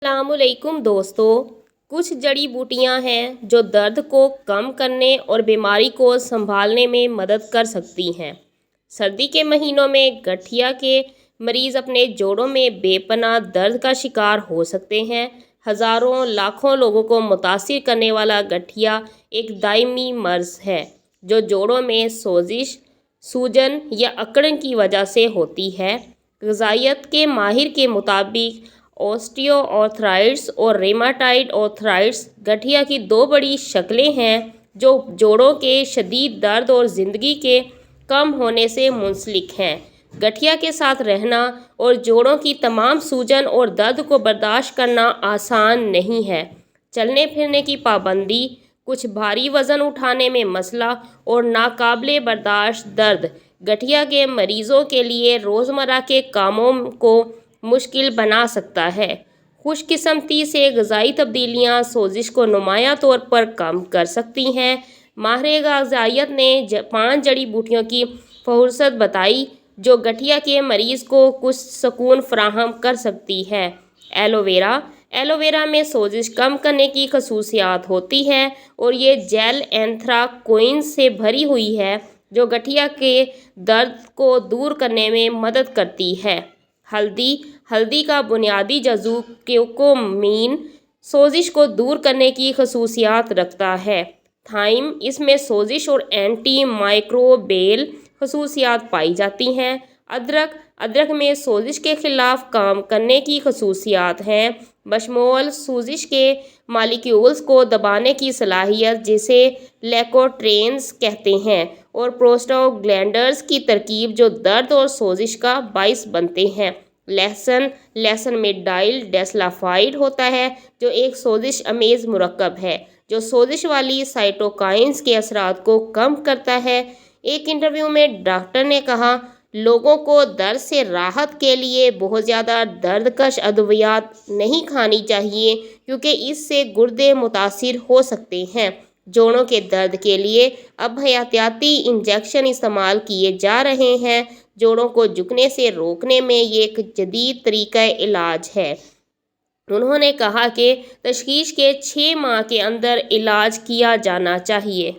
السلام علیکم دوستو، کچھ جڑی بوٹیاں ہیں جو درد کو کم کرنے اور بیماری کو سنبھالنے میں مدد کر سکتی ہیں۔ سردی کے مہینوں میں گٹھیا کے مریض اپنے جوڑوں میں بے پناہ درد کا شکار ہو سکتے ہیں۔ ہزاروں لاکھوں لوگوں کو متاثر کرنے والا گٹھیا ایک دائمی مرض ہے جو جوڑوں میں سوزش، سوجن یا اکڑن کی وجہ سے ہوتی ہے۔ غذائیت کے ماہر کے مطابق اوسٹیو آرتھرائٹس اور ریماٹائڈ آرتھرائٹس گٹھیا کی دو بڑی شکلیں ہیں جو جوڑوں کے شدید درد اور زندگی کے کم ہونے سے منسلک ہیں۔ گٹھیا کے ساتھ رہنا اور جوڑوں کی تمام سوجن اور درد کو برداشت کرنا آسان نہیں ہے۔ چلنے پھرنے کی پابندی، کچھ بھاری وزن اٹھانے میں مسئلہ اور ناقابل برداشت درد گٹھیا کے مریضوں کے لیے روزمرہ کے کاموں کو مشکل بنا سکتا ہے۔ خوش قسمتی سے غذائی تبدیلیاں سوزش کو نمایاں طور پر کم کر سکتی ہیں۔ ماہر غذائیت نے 5 جڑی بوٹیوں کی فہرست بتائی جو گٹھیا کے مریض کو کچھ سکون فراہم کر سکتی ہے۔ ایلو ویرا میں سوزش کم کرنے کی خصوصیات ہوتی ہیں اور یہ جیل اینتھراکوئنز سے بھری ہوئی ہے جو گٹھیا کے درد کو دور کرنے میں مدد کرتی ہے۔ ہلدی کا بنیادی جزو کیوکومین سوزش کو دور کرنے کی خصوصیات رکھتا ہے۔ تھائم، اس میں سوزش اور اینٹی مائکروبیل خصوصیات پائی جاتی ہیں۔ ادرک میں سوزش کے خلاف کام کرنے کی خصوصیات ہیں، بشمول سوزش کے مالیکیولز کو دبانے کی صلاحیت جسے لیکوٹرینز کہتے ہیں، اور پروسٹاگلینڈز کی ترکیب جو درد اور سوزش کا باعث بنتے ہیں۔ لہسن میں ڈائل ڈیسلافائڈ ہوتا ہے جو ایک سوزش امیز مرکب ہے جو سوزش والی سائٹوکائنز کے اثرات کو کم کرتا ہے۔ ایک انٹرویو میں ڈاکٹر نے کہا، لوگوں کو درد سے راحت کے لیے بہت زیادہ درد کش ادویات نہیں کھانی چاہیے کیونکہ اس سے گردے متاثر ہو سکتے ہیں۔ جوڑوں کے درد کے لیے اب حیاتیاتی انجیکشن استعمال کیے جا رہے ہیں۔ جوڑوں کو جھکنے سے روکنے میں یہ ایک جدید طریقہ علاج ہے۔ انہوں نے کہا کہ تشخیص کے 6 ماہ کے اندر علاج کیا جانا چاہیے۔